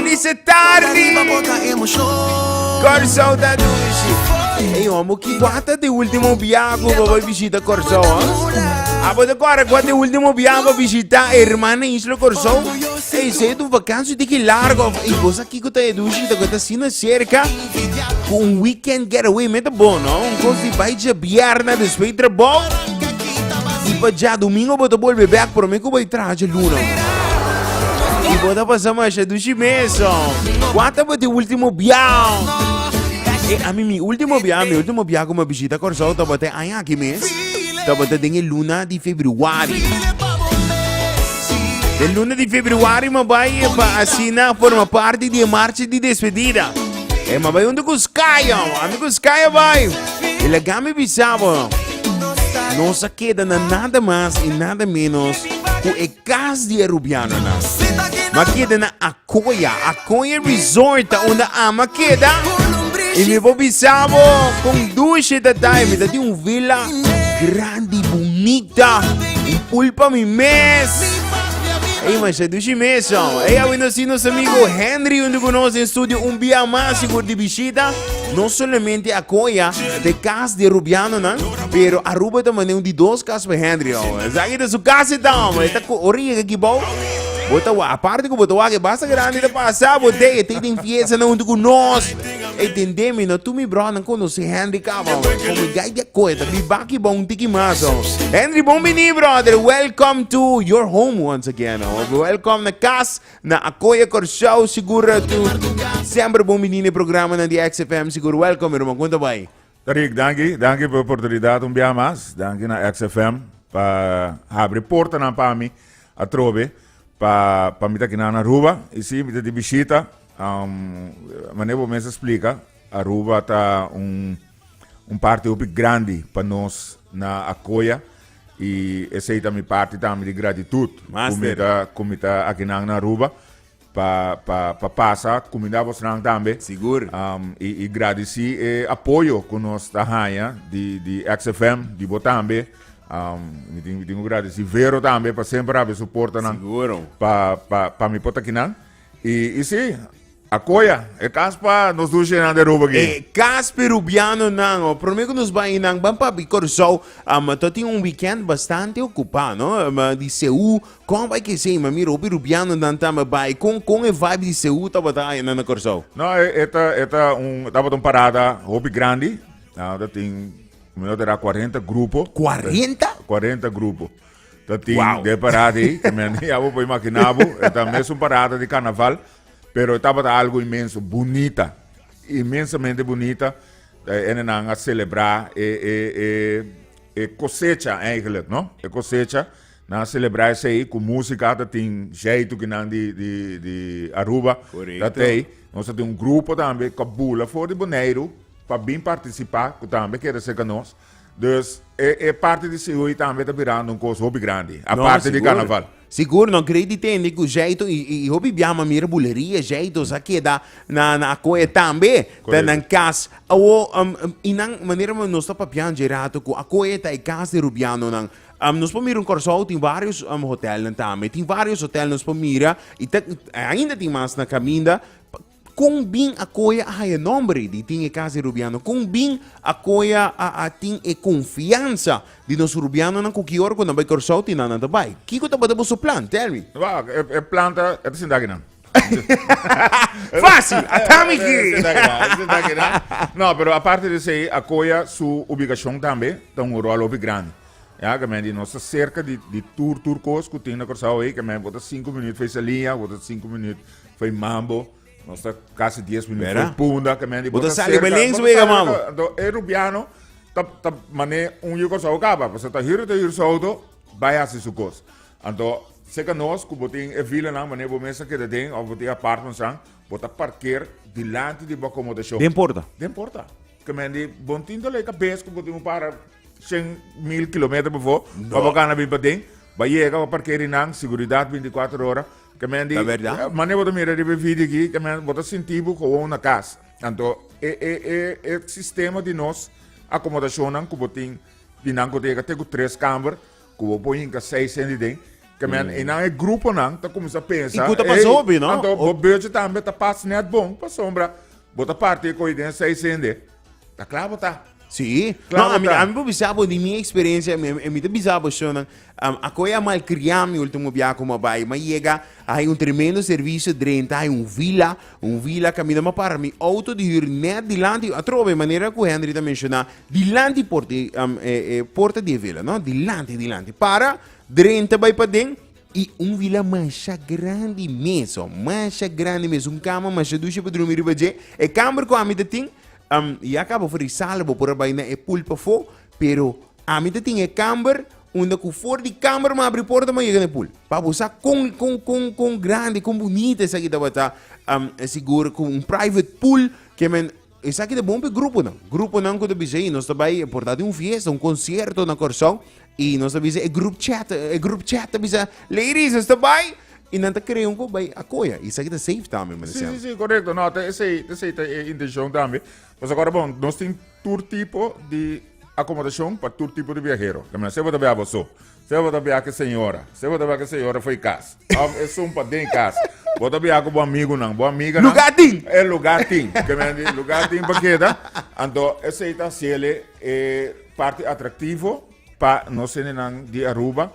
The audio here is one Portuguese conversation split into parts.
Felice tarde! Corso da Dushi. E amo que guarda de último biago vai visitar Corso. A pode agora guarda último biago visitar irmã Isla Corso. E se tu vacanza de que largo e você aqui que tá Dushi, tá que assim na cerca. Com weekend getaway meta bom, não? Coisa de vai de viernes depois trabalho. E para já domingo vou voltar back para mim que vai trazer luna. E vou passar mais de 2 meses. Quanto vai ter o último viagem? E a mim, último viagem como visita Corso, tá botando aí aqui mês. Tá botando em luna de fevereiro. De luna de fevereiro, mas vai para assinar forma parte de marcha de despedida. E mas vai onde com os caia, amigos caia vai. Ele me avisava. Não se queda nada mais e nada menos com a casa de Rubiano. Mas queda na Acoya Resort, onde a ama queda. E me vou avisar com 2 detalhes. Me dá vila grande e bonita. Pulpa mi mês. E mas é 2 meses. E eu conheci nosso amigo Henry, onde conosco em estúdio dia mais seguro de visita. Não somente a Coia de casa de Rubiano, não? Pero Aruba também tem de 2 casas para Henry. Sabe da sua casa então? Está com origem aqui bom. Bota a parte que bota que basta grande de passar, botei tem fiesta não onde conosco. Entendemos, não tu me bro não conhece Henry Cabo. Como gai de coisa, me baki bom tiki mas. Henry, bom bem brother. Welcome to your home once again. Welcome na casa na Acoya Corso, seguro tu. Sempre bom menino programa na XFM, seguro. Welcome, irmão. Conta bem. Tarik, danke pela oportunidade dia mais. Danke na XFM para abrir porta na para mim a trove para me aqui na Aruba e sim me de visita. Mas vou mesmo explicar. Aruba tá parte muito grande para nós na Acoya e essa é também parte também de gratidão. Como tá aqui na Aruba para passar comida você também. Seguro. E agradecer o apoio que nós da raia de XFM de Botambe. Me tenho agradecer Vero também para sempre haver suporte seguro para me botar aqui não. E sim, a coia é caspa nos dois na derruba aqui. É caspa rubiano não, prometo nos vai não vamos para Corso, mas tem weekend bastante ocupado, não? De Seul, como vai que ser, mas mira, o rubiano não tá vai com a vibe de Seul tá aí na Corso. Não, tava parada hobby grande, tem melhor terá 40 grupos. 40? 40 grupos. Tem de parada aí, que eu vou imaginar, é mesmo parada de carnaval, pero estava algo imenso, bonita, imensamente bonita, a celebrar cosecha eigenlijk, não? É cosecha, na celebrar isso aí com música, tem jeito que não de Aruba, nós temos grupo também, Cabula, fora de Boneiro, para bem participar, que também quer ser conosco. Então, é parte disso aí também está virando coisa hobby grande, a parte de carnaval. Seguro, não acreditei que o jeito, e hobby biama mira buleria, jeitos aqui na coisa também, na casa. E na maneira que nós estamos papiando direto, a coisa está em casa de Rubiano, nós podemos Corso, tem vários hotéis também, tem vários hotéis nós podemos e ainda tem mais na caminha. Kung bing akoya ay nombre di ting kasi Rubiano. Kung bing akoya ating confiança di nos Rubiano ng kukior ko na bay Corso tinana da bay. Kiko ta ba sa plan? Tell me. É planta, é assim daqui não. Fácil, atomic. Não, pero a parte disso aí, akoya sua ubicação também, tem rol muito grande. Ja, que men nossa cerca de turcos que tem na Corso aí, que men bota 5 minutos fez a linha, bota 5 minutos fez mambo. Nós está quase 10 minutos de punda, que me bota sali belings wega mamo. Então, é Rubiano, tá mané yugo só acaba, você tá hiro solto, vai assim su coisa. Então, se que nós que botem a vila não, mané vou mesa que tem, ou botem apartments não, bota parquear diante de acomodação. Não importa. Que me di bom tinto le cabeça que botem para 100,000 km por fora, para bacana bem para dentro, vai chegar para parquear não, seguridade 24 horas. Que men di, mas eu vou mirar de vídeo aqui, que men vou sentir como na casa. Então, é sistema de nós acomodação que botem de não que tem 3 câmaras, que vou pôr em 6 dentro, Que men, e na grupo não, tá começa a pensar. E kuta passou, não? Então, o budget também tá passando net bom, para sombra. Bota parte com ideia 600. Tá claro, tá? Sim. Claro, Não, tá. a mim bisabo de minha experiência, a mim bisabo chama, a coisa mal criar meu último viagem como vai, mas chega, há tremendo serviço dentro, há vila que me dá para mim auto de ir net dilante, a trove maneira que o Henry também mencionou, dilante porta de vila, não? Dilante, para dentro vai para dentro. E vila mais grande mesmo, cama mais ducha para dormir para e câmara com a minha tem e acaba por salvo por a na pulpa fo, pero a minha tem câmara onde com fora de câmara mas abre porta mas chega no pool. Para você com grande, com bonita essa aqui da bata seguro com private pool que men essa aqui é bom para grupo não quando bem nós também portar fiesta, concerto na Corsão e nós também é group chat bisa ladies nós também e não tá querendo que vai acolha isso aqui é safe também mas Sim, correto. Não, essa é a intenção também. Mas agora, bom, nós temos todo tipo de acomodação para todo tipo de viajero. Você vai ver você. Você vai ver a senhora. Você vai ver que a senhora foi em casa. É só para dentro de casa. Você vai ver com o amigo não. Boa amiga não. Lugartinho. É lugartinho. Lugartinho para queda. Então, essa é parte atrativo para nós de Aruba.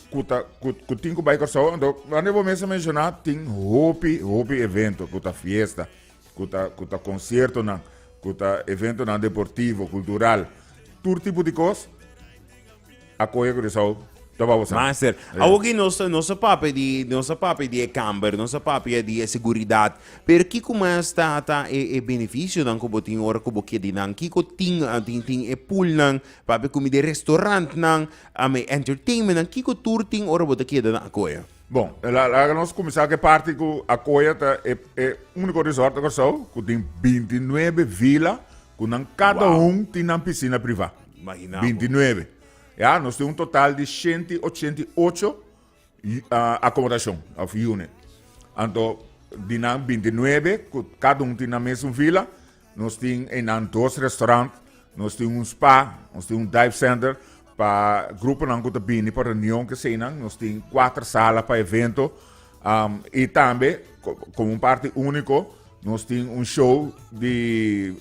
Que tem que vai só. Então, quando eu vou mencionar, tem hopi evento, que fiesta, que concerto, que evento deportivo, cultural, todo tipo de coisa. A coisa que eu Master, alguém nossa papo de câmara, nossa papo de segurança, pero que começa é benefício não como tem hora como que de não, que tem pool não, papo comida de restaurante não, entertainment não, que tour tem hora botar que de na coisa. Bom, nós começamos a parte que a coisa é o único resort que tem 29 vilas, que cada tem uma piscina privada. Imagina. 29. Nós temos um total de 188 acomodação of unit. Então, de 29, cada tem na mesma vila, nós temos dois restaurantes, nós temos um spa, nós temos um dive center, para grupo não que bem para reunião que sei nós temos 4 salas para evento e também como parte único nós temos show de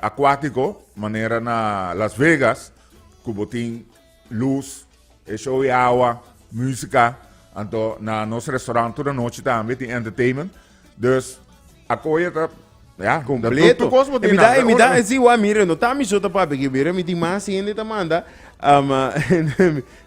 aquático maneira na Las Vegas que tem luz, show de água, música, então na nosso restaurante toda noite também tem entertainment, dus a coisa completo. Me dá assim, mira, não tá me solta papo que mira, me tem mais ainda tá manda.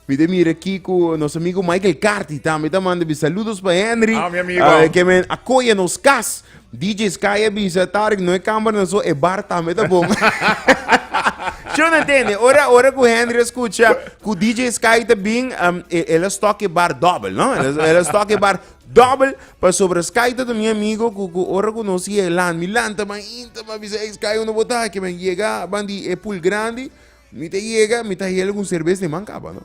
Me dá mira aqui com nosso amigo Michael Carty, tá? Me dá manda saludos para Henry. Meu amigo. Que me acolha nos cas. DJ Sky bisa Tarek, não é câmera, não é bar, tá? Me dá bom. Você não entende? Ora que o Henry escuta que o DJ Sky também, ela toca bar double, não? Ela toca bar double para sobre Sky do meu amigo que ora conhecia Milan também, bisa Sky não botar que me chega, bandi é pool grande. Me chega com cerveja de mancaba, não?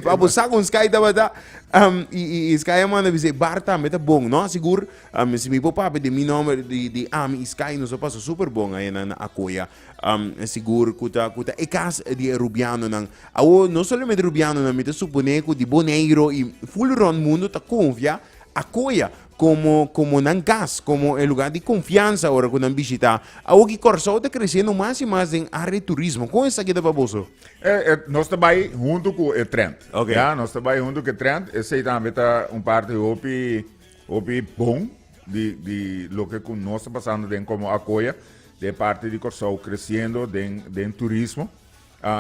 Para sacar com Sky da bata, e Sky manda dizer bar também tá bom, não? Seguro, se me popar de meu nome de Sky não só passa super bom aí na Acolha, seguro kuta é casa de Rubiano não somente Rubiano não, me te supone que de Boneiro e full round mundo tá confia Acolha como nan gas, como el lugar de confiança agora quando visita. Algo que Corsão está crescendo mais e mais em área de turismo. Como é isso aqui da Baboso? Nós trabalhamos junto com o Trend. Okay. Nós trabalhamos junto com o Trend. Esse também está parte bom de lo que nós estamos passando como acolha, de parte de Corsão crescendo de turismo.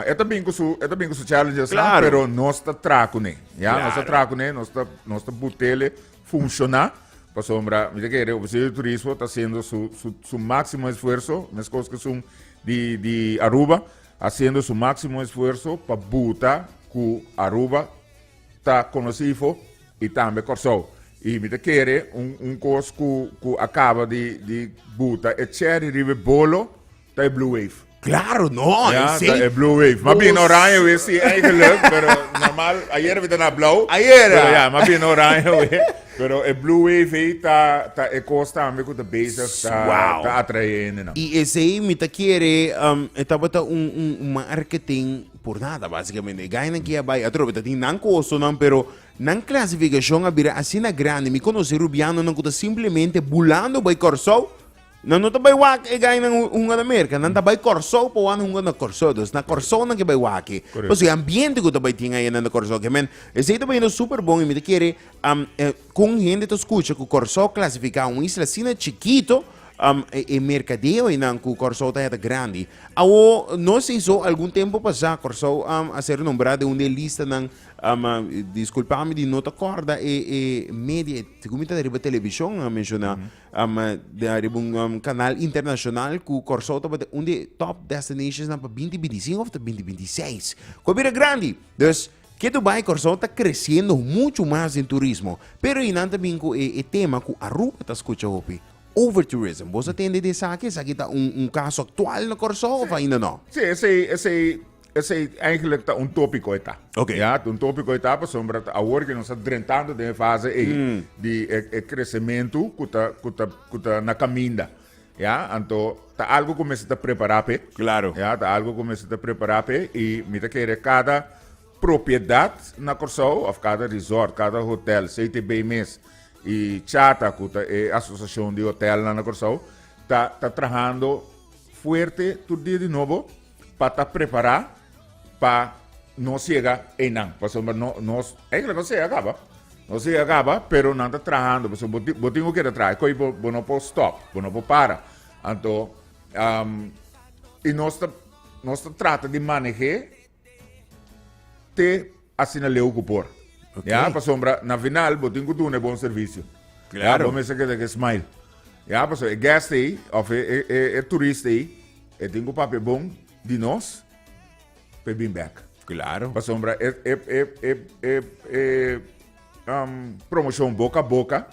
É também com os challenges, claro. mas nós estamos tracando, nós estamos botando funcionar. Para sombra, me diga, o Ministério do Turismo está fazendo su máximo esforço, nas coisas que são de Aruba, fazendo su máximo esforço para botar que Aruba está conhecido e também Corsão. E me diga, coisa que acaba de botar é Cherry River Bolo, tá Blue Wave. Claro, não, é Blue Wave. Mas bem orange, esse é eigenlijk, mas normal, ayer we na blauw. Mas bem orange, pero é Blue Wave tá é costa amigo da base tá atraindo. E esse aí me tá querer estava marketing por nada basicamente. Ganha que vai, a tropa tem não custo não, pero na classificação abira assim na grande, me conhece Rubiano não kuta simplesmente bulando by Corso. Não tá by wak e ganha na América, não tá by Corso po ano na Corso, dos na Corso na que by waki. Pois o ambiente que tá by tinha aí na Corso, que men, esse aí também é super bom e me querer com gente que escuta que o Corso classificar isla assim chiquito. E mercadeo e não que o Corso está grande. Não sei se algum tempo passado Corso a ser nombrado uma lista não desculpa-me de nota corda e média como está arriba televisão a mencionar arriba canal internacional que o Corso está um de top destinations para 2025 ou 2026. Coisa grande. Dus que Dubai Corso está crescendo muito mais em turismo. Pero ainda também o tema que a Aruba está escutando overtourism. Você atende de aqui está caso atual na Corso ou ainda não? Sim, esse eigenlijk tópico está. Ok. Ja, tópico está para sombra agora que nós estamos entrando de fase de crescimento que está na caminha. Ja, então tá algo começa a preparar pe. Claro. Ja, tá algo começa a preparar pe e me tá querer cada propriedade na Corso ou cada resort, cada hotel, CTB mês e chata que a associação de hotel na Corso tá trabalhando forte todo dia de novo para preparar para não chegar em não, porque nós é que não se acaba, pero não está trabalhando, porque botinho que atrás, coi não pode stop, não pode parar, então e nós trata de manejar te assim a leu por. Okay. Ja, para sombra, na final, botinho que tu é bom serviço. Claro. Ja, vamos que smile. Ja, para sombra, guest aí, ou turista aí, tenho papel bom de nós, para vir back. Claro. Para sombra, promoção boca a boca,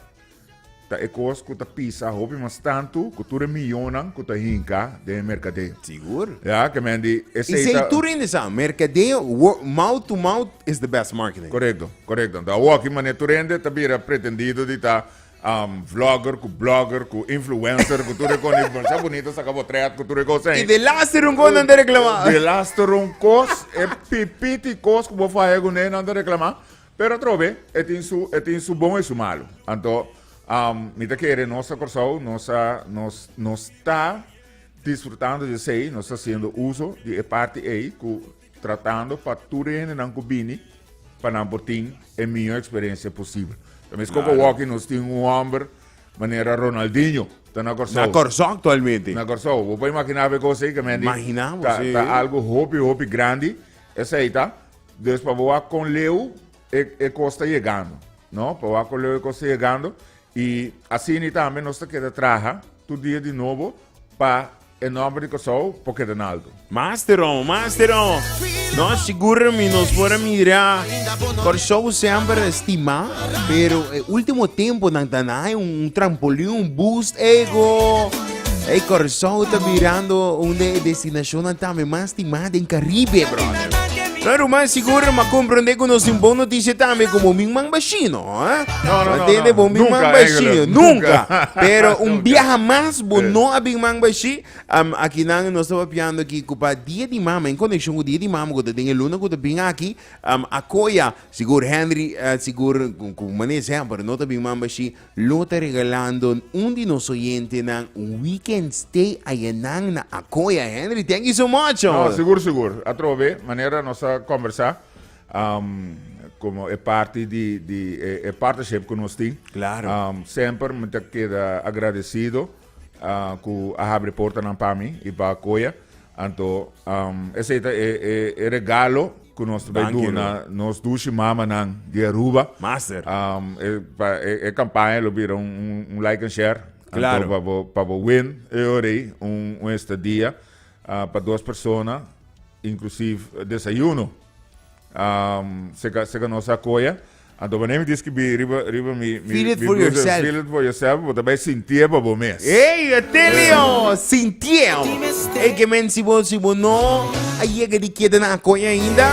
tá coisa que tá pisa, hobby mas tanto, que tu milhões que tá hinca de mercadeio. Seguro. Ja, que me di, E sei tudo ainda sabe, mercadeo, mouth to mouth is the best marketing. Correcto. Da walking mané tu rende, tá vira pretendido de tá vlogger, blogger, influencer, que tu reconhece, mas é bonito, se acabou treat, que tu reconhece. E de lá ser coisa não reclamar. De lá ser coisa, é pipiti coisa que vou fazer com ele, não reclamar. Pero trove, tem su bom e su malo. Então, me tá querendo, nossa Corso, nós está desfrutando de sei, nós está fazendo uso de parte aí, tratando para tu rende não cubini, para não botar a melhor experiência possível. Também como walking nós temos homem, maneira Ronaldinho, está na Corso. Na Corso atualmente. Na Corso, vou para imaginar que coisa que me imaginamos, tá algo hopi grande, essa aí tá. Depois para voar com Leo e costa chegando, não? Para voar com Leo e costa chegando e assim também nós está querendo trabalhar todo dia de novo para em nome de Corso, porque é alto. Masteron. Nós seguramente nós podemos mirar Corso sempre estima, pero último tempo não tem trampolim, boost ego. E Corso está virando uma destinação também mais estimada em Caribe, brother. Claro, mas seguro, mas compreender que nós temos notícia também como Mingmang Bachino, eh? No. Bom Mingmang Bachino, nunca. Pero viaje mais bom não a Mingmang Bachi. Aqui nós estamos piando aqui com o dia de mama, em conexão com o dia de mama, que tem a luna que tem aqui, a coia, seguro Henry, seguro com maneira sempre, não está Mingmang Bachi, lo está regalando de nossos oyentes na weekend stay aí na Acoia. Henry, thank you so much. No, seguro. A trove, maneira nossa conversar, como é parte de partnership que nós temos. Claro. Sempre me queda agradecido que abre porta na PAMI e para a Coia. Então, esse é regalo que nós temos nos duas mamas de Aruba. Master. É campanha, lo vira like and share. Claro. Então, para win, estadia para duas pessoas. Inclusive desayuno. Se nós acolha, então vamos dizer que riba feel it for yourself. Feel it for yourself, mas também sentir para o mês. Ei, Atelio, sentir. É que se você não aí que queda na acolha ainda,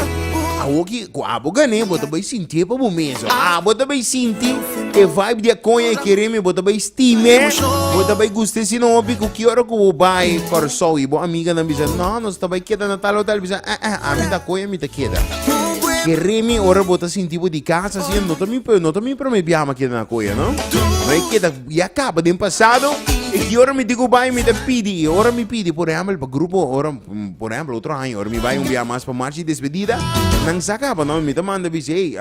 você né, você vai sentir para o mês. Você vai sentir que vibe de acolha querer, você vai estimar, você vai gostar se não houve que hora que você vai Corso e boa amiga não diz não, nós vai queda na tal hotel, diz a mim da acolha me queda. che remi ora bota sentivo di casa, sì, non mi promettiamo che una cosa, no? Ma è che ya acaba del passato e che ora mi dico vai mi da pidi, ora mi pidi, por ejemplo, il gruppo, ora, por ejemplo, otro año, ora mi vai un via más per marcia di despedida, non sa acaba, no? Mi domanda, dice, hey,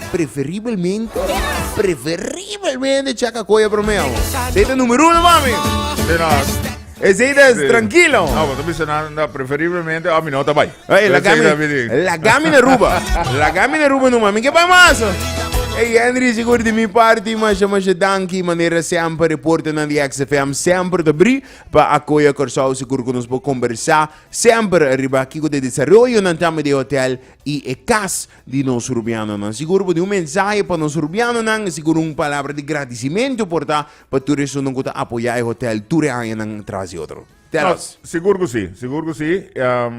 preferibilmente, c'è coia per me, siete numero uno, mami! Sí, no, E siete sí. tranquilo! No, pues también se anda preferiblemente a mi nota, bye. La gamina ruba. La gamina ruba no mami. Che fai maso? E Henry sicuro di mi parti, ma danki maneira sempre reporta di XFM, sempre da bri, pa accoia corso sicuro che nos può conversar, sempre arriba aqui con de desarrollo na tama de hotel e cas di nos rubiano nan. Sicuro di un mensaje pa nos rubiano nan, sicuro un palabra di agradecimento porta pa tu reso non gota apoiar o hotel ture aia nan trasi outro. No, seguro que sí.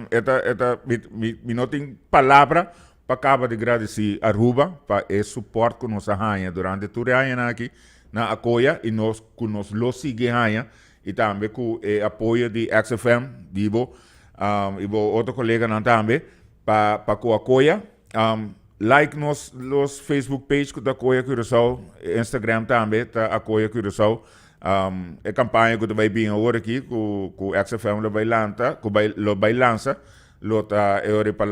Esta mi não tem palavra para acabar de agradecer a Aruba para o suporte que nos arranha durante todo o ano aqui na Acoia e nós que nos lo sigue arranha e também com o apoio de XFM, digo, e outro colega não também para com a Acoia. Like nos Facebook page da Acoia Curaçao, Instagram também tá Acoia Curaçao. A campanha que vai vir agora aqui, que o XFM lo vai lançar, para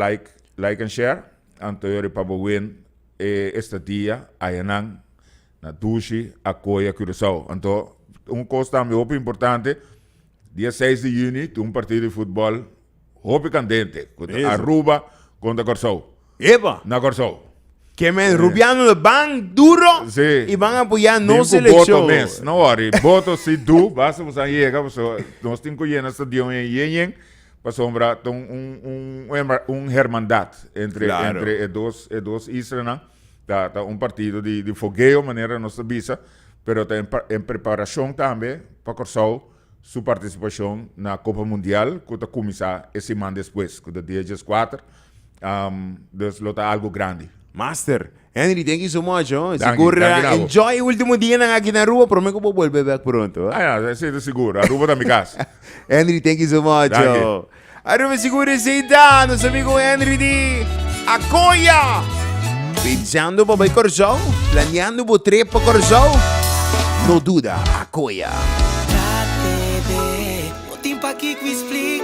like and share, então para win este dia, ayanang, na Dushi, Acoia, Curaçao. Então, coisa também muito importante, dia 6 de junho, tem partido de futebol, muito candente, Aruba contra Curaçao. Epa! Na Curaçao. Que men rubiano van duro e van apoiar no seleção. Não, ori, voto se tu, basta você chegar, nós temos que ir nessa dia em para sombra hermandad entre dois islas, tá partido de fogueio, maneira nossa visa, pero tá em preparação também para Curaçao sua participação na Copa Mundial, que está começar esse ano depois, que é dia 14, então tá algo grande. Master, Henry, thank you so much. Seguro, enjoy o último dia aqui na rua, prometo que vou volver back pronto. Seguro, a rua da minha casa. Henry, thank you so much. Arriba seguro esse da, nosso amigo Henry de Acoia. Pensando para ir Curaçao, planeando para trip para Curaçao, no duda, Acoia. O tempo aqui que me explica.